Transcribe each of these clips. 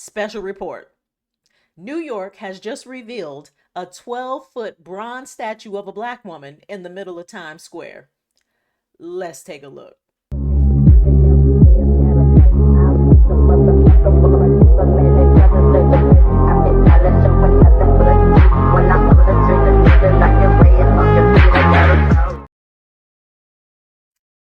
Special report. New York has just revealed a 12-foot bronze statue of a black woman in the middle of Times Square. Let's take a look.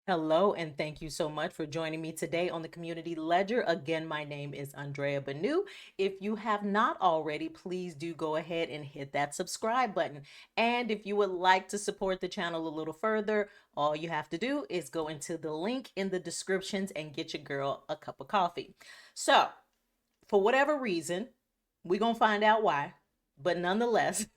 Hello, and thank you so much for joining me today on the Community Ledger. Again, my name is Andrea Banu. If you have not already, please do go ahead and hit that subscribe button. And if you would like to support the channel a little further, all you have to do is go into the link in the descriptions and get your girl a cup of coffee. So, for whatever reason, we're going to find out why, but nonetheless,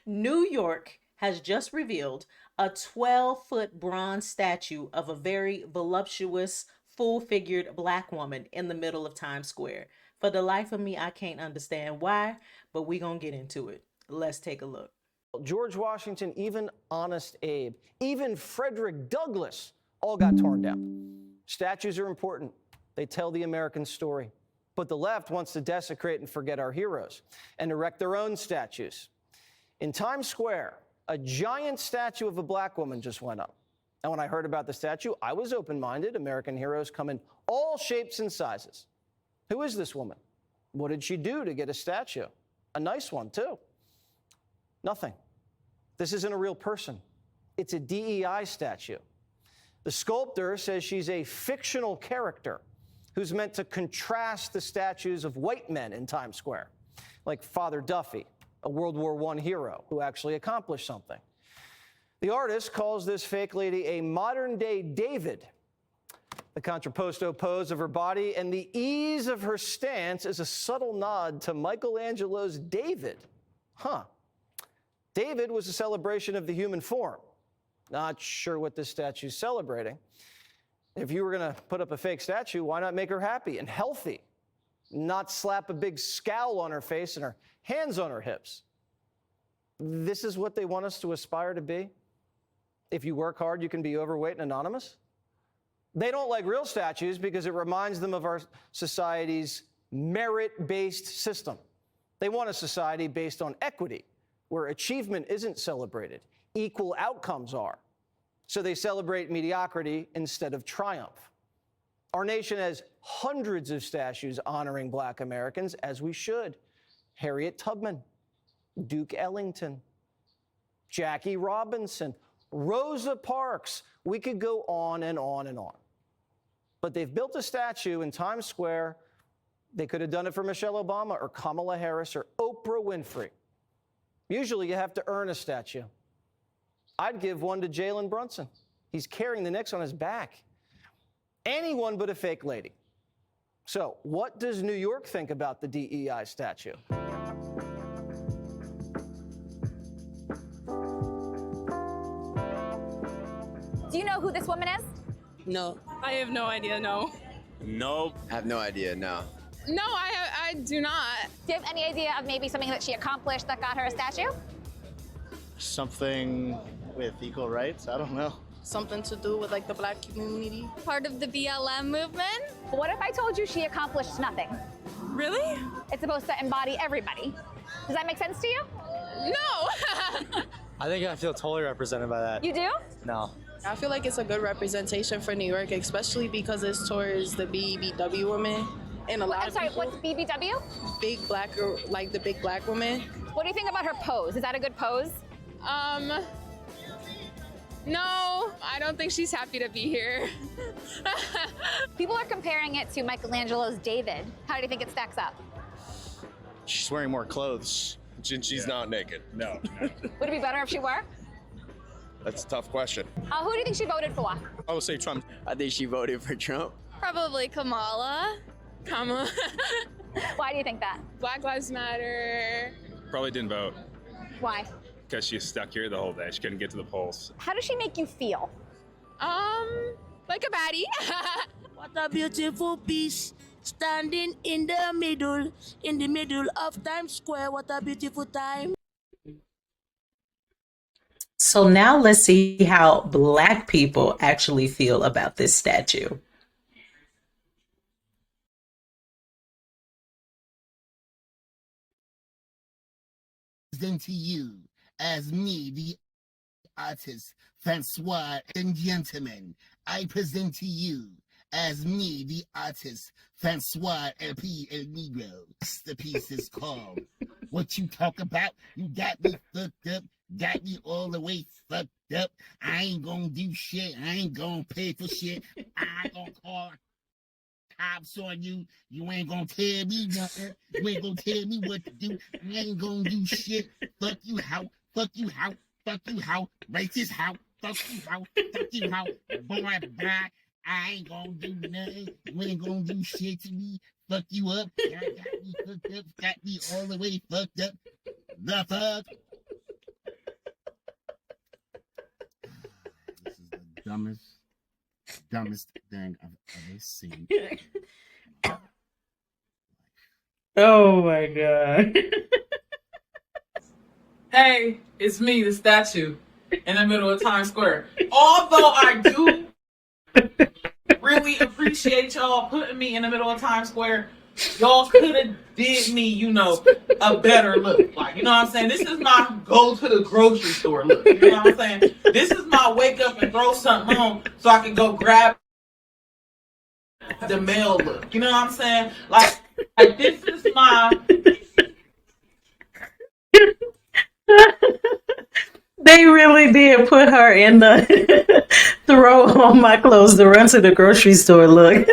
New York has just revealed a 12-foot bronze statue of a very voluptuous, full-figured black woman in the middle of Times Square. For the life of me, I can't understand why, but we're going to get into it. Let's take a look. George Washington, even Honest Abe, even Frederick Douglass all got torn down. Statues are important. They tell the American story. But the left wants to desecrate and forget our heroes and erect their own statues. In Times Square, a giant statue of a black woman just went up. And when I heard about the statue, I was open-minded. American heroes come in all shapes and sizes. Who is this woman? What did she do to get a statue? A nice one, too. Nothing. This isn't a real person. It's a DEI statue. The sculptor says she's a fictional character who's meant to contrast the statues of white men in Times Square, like Father Duffy, a World War I hero who actually accomplished something. The artist calls this fake lady a modern-day David. The contrapposto pose of her body and the ease of her stance is a subtle nod to Michelangelo's David. David was a celebration of the human form. Not sure what this statue's celebrating. If you were going to put up a fake statue, why not make her happy and healthy? Not slap a big scowl on her face and her hands on her hips. This is what they want us to aspire to be? If you work hard, you can be overweight and anonymous? They don't like real statues because it reminds them of our society's merit-based system. They want a society based on equity, where achievement isn't celebrated, equal outcomes are. So they celebrate mediocrity instead of triumph. Our nation has hundreds of statues honoring Black Americans, as we should. Harriet Tubman, Duke Ellington, Jackie Robinson, Rosa Parks. We could go on and on and on. But they've built a statue in Times Square. They could have done it for Michelle Obama or Kamala Harris or Oprah Winfrey. Usually you have to earn a statue. I'd give one to Jalen Brunson. He's carrying the Knicks on his back. Anyone but a fake lady. So, what does New York think about the DEI statue? Do you know who this woman is? No. I have no idea, no. Nope. I have no idea, no. No, I do not. Do you have any idea of maybe something that she accomplished that got her a statue? Something with equal rights? I don't know. Something to do with like the Black community. Part of the BLM movement. What if I told you she accomplished nothing? Really? It's supposed to embody everybody. Does that make sense to you? No. I think I feel totally represented by that. You do? No. I feel like it's a good representation for New York, especially because it's towards the BBW women. And a lot I'm of sorry, people, what's BBW? big black, like the big black woman. What do you think about her pose? Is that a good pose? No, I don't think she's happy to be here. People are comparing it to Michelangelo's David. How do you think it stacks up? She's wearing more clothes. She's not naked. No. Would it be better if she were? That's a tough question. Who do you think she voted for? I would say Trump. I think she voted for Trump. Probably Kamala. Why do you think that? Black Lives Matter. Probably didn't vote Why? because she's stuck here the whole day. She couldn't get to the polls. How does she make you feel? Like a baddie. What a beautiful piece, standing in the middle of Times Square. What a beautiful time. So now let's see how Black people actually feel about this statue. present to you as me, the artist, Francois and gentlemen. I present to you as me, the artist, Francois LP El Negro. The piece is called What You Talk About. You got me fucked up, got me all the way fucked up. I ain't gonna do shit. I ain't gonna pay for shit. I ain't gonna call cops on you. You ain't gonna tell me nothing. You ain't gonna tell me what to do. I ain't gonna do shit. Fuck you, how? Fuck you, how? Fuck you, how? Racist, how? Fuck you, how? Fuck you, how? Boy, bye. I ain't gonna do nothing. You ain't gonna do shit to me. Fuck you up. Got me fucked up. Got me all the way fucked up. The fuck? This is the dumbest thing I've ever seen. Oh my God. Hey, it's me, the statue, in the middle of Times Square. Although I do really appreciate y'all putting me in the middle of Times Square, y'all could have did me, a better look. Like, you know what I'm saying? This is my go to the grocery store look. You know what I'm saying? This is my wake up and throw something on so I can go grab the mail look. You know what I'm saying? Like this is my... They really did put her in the throw on my clothes to run to the grocery store look.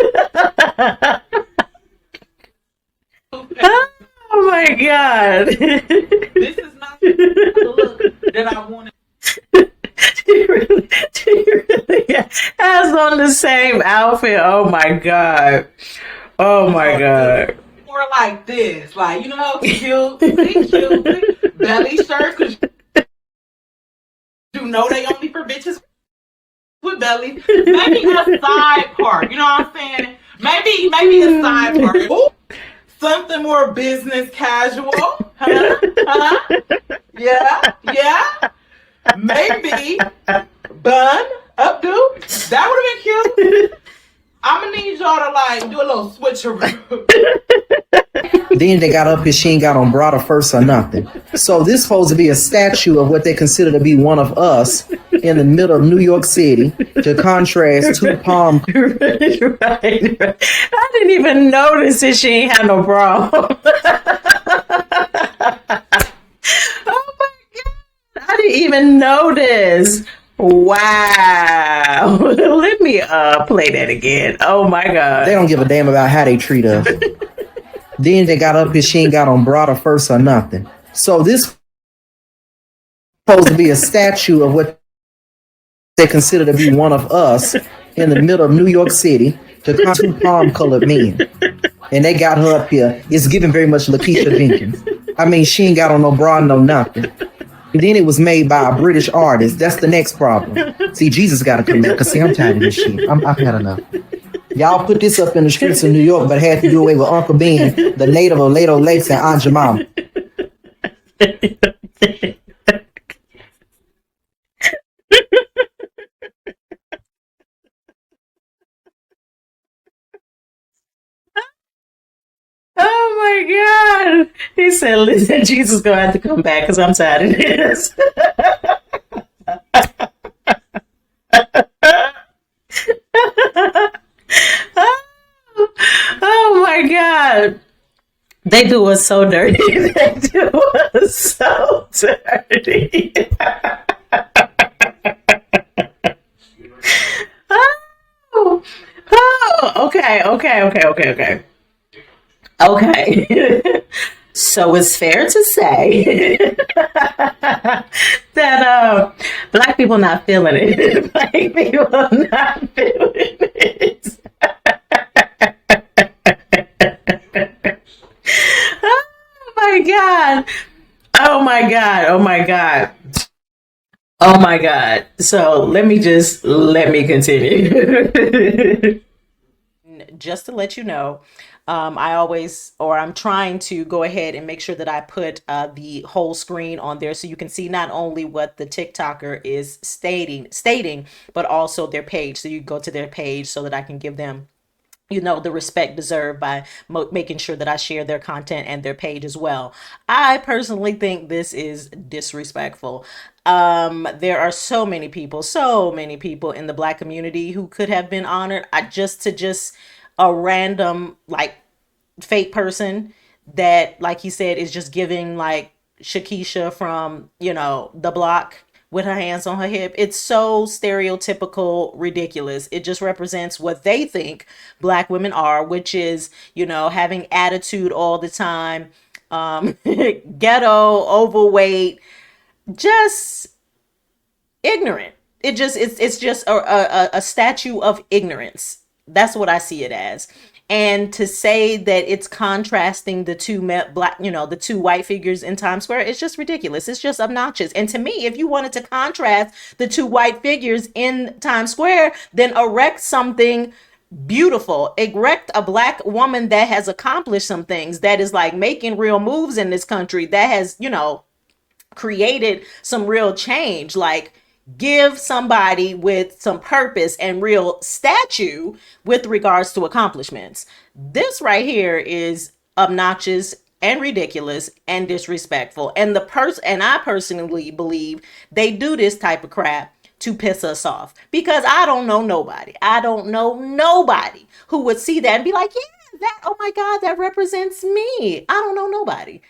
Oh my God. This is not the look that I wanted. She really has on the same outfit. Oh my God. Oh my God. More like this. Like, cute belly shirt, because they only for bitches with belly. Maybe a side part. You know what I'm saying? Maybe a side part. Ooh, something more business casual. Huh? Yeah. Maybe bun, updo. That would have been cute. I'm gonna need y'all to do a little switcheroo. Then they got up here, she ain't got on bra first or nothing. So this supposed to be a statue of what they consider to be one of us in the middle of New York City, to contrast two palm. Right. I didn't even notice that she ain't had no bra. Oh my God. I didn't even notice. Wow. Let me play that again. Oh my God. They don't give a damn about how they treat us. Then they got up here, she ain't got on bra first or nothing. So this supposed to be a statue of what they consider to be one of us in the middle of New York City, to two palm-colored men. And they got her up here. It's giving very much Lakeisha Jenkins. I mean, she ain't got on no bra, no nothing. And then it was made by a British artist. That's the next problem. See, Jesus got to come back, because see, I'm tired of this shit. I've had enough. Y'all put this up in the streets of New York, but had to do away with Uncle Ben, the native of Lato Lakes, and Aunt Jemima. Oh my God. He said, listen, Jesus gonna have to come back because I'm tired of this. Oh my God. They do us so dirty. They do us so dirty. Okay. Okay. So it's fair to say that Black people not feeling it. Black people not feeling it. Oh my God. Oh my God. Oh my God. Oh my God. So let me continue. Just to let you know, I'm trying to go ahead and make sure that I put the whole screen on there so you can see not only what the TikToker is stating, but also their page. So you go to their page so that I can give them the respect deserved by making sure that I share their content and their page as well. I personally think this is disrespectful. There are so many people in the Black community who could have been honored. Just a random like fake person that, like he said, is just giving like Shakisha from, the block with her hands on her hip. It's so stereotypical, ridiculous. It just represents what they think Black women are, which is, having attitude all the time, ghetto, overweight, just ignorant. It's just a statue of ignorance. That's what I see it as. And to say that it's contrasting the two black, the two white figures in Times Square, it's just ridiculous. It's just obnoxious. And to me, if you wanted to contrast the two white figures in Times Square, then erect something beautiful. Erect a Black woman that has accomplished some things, that is like making real moves in this country, that has, created some real change. Like, give somebody with some purpose and real statue with regards to accomplishments. This right here is obnoxious and ridiculous and disrespectful. And I personally believe they do this type of crap to piss us off, because I don't know nobody who would see that and be like, yeah, that, oh my God, that represents me. I don't know nobody.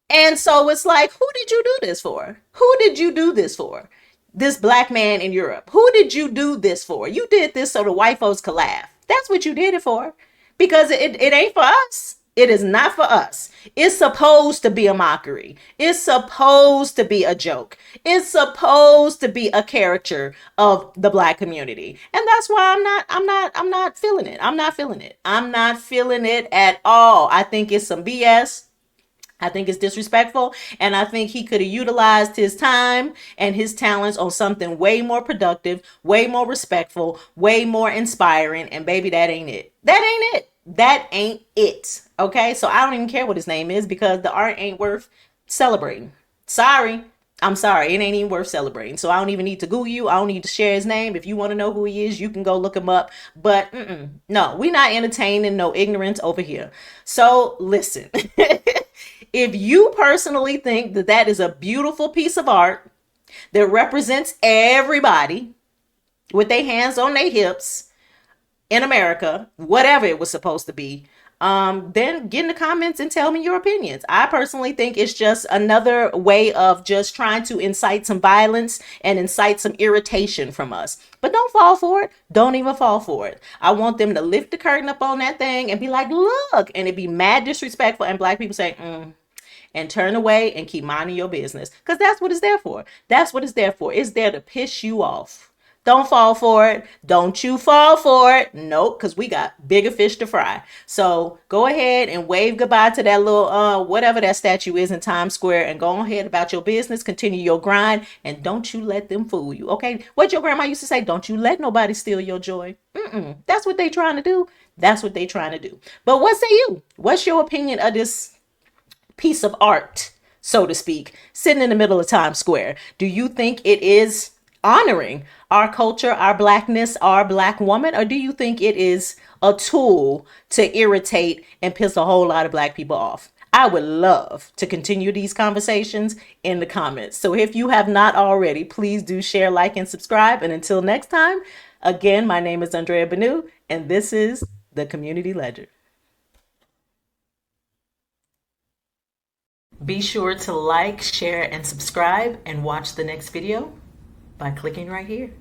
And so it's like, who did you do this for? Who did you do this for? This Black man in Europe. Who did you do this for? You did this so the white folks could laugh. That's what you did it for. Because it ain't for us. It is not for us. It's supposed to be a mockery. It's supposed to be a joke. It's supposed to be a caricature of the Black community. And that's why I'm not feeling it. I'm not feeling it. I'm not feeling it at all. I think it's some BS. I think it's disrespectful, and I think he could have utilized his time and his talents on something way more productive, way more respectful, way more inspiring, and baby, that ain't it. That ain't it. That ain't it. Okay? So I don't even care what his name is, because the art ain't worth celebrating. Sorry. I'm sorry. It ain't even worth celebrating. So I don't even need to Google you. I don't need to share his name. If you want to know who he is, you can go look him up. But no, we're not entertaining no ignorance over here. So listen. If you personally think that that is a beautiful piece of art that represents everybody with their hands on their hips in America, whatever it was supposed to be, then get in the comments and tell me your opinions. I personally think it's just another way of just trying to incite some violence and incite some irritation from us. But don't fall for it. Don't even fall for it. I want them to lift the curtain up on that thing and be like, look, and it'd be mad disrespectful, and Black people say, and turn away and keep minding your business. Because that's what it's there for. That's what it's there for. It's there to piss you off. Don't fall for it. Don't you fall for it. Nope, because we got bigger fish to fry. So go ahead and wave goodbye to that little, whatever that statue is in Times Square, and go ahead about your business. Continue your grind, and don't you let them fool you, okay? What your grandma used to say, don't you let nobody steal your joy. That's what they trying to do. That's what they trying to do. But what say you? What's your opinion of this piece of art, so to speak, sitting in the middle of Times Square? Do you think it is honoring our culture, our Blackness, our Black woman, or do you think it is a tool to irritate and piss a whole lot of Black people off? I would love to continue these conversations in the comments. So if you have not already, please do share, like, and subscribe. And until next time, again, my name is Andrea Banu, and this is the Community Ledger. Be sure to like, share, and subscribe, and watch the next video by clicking right here.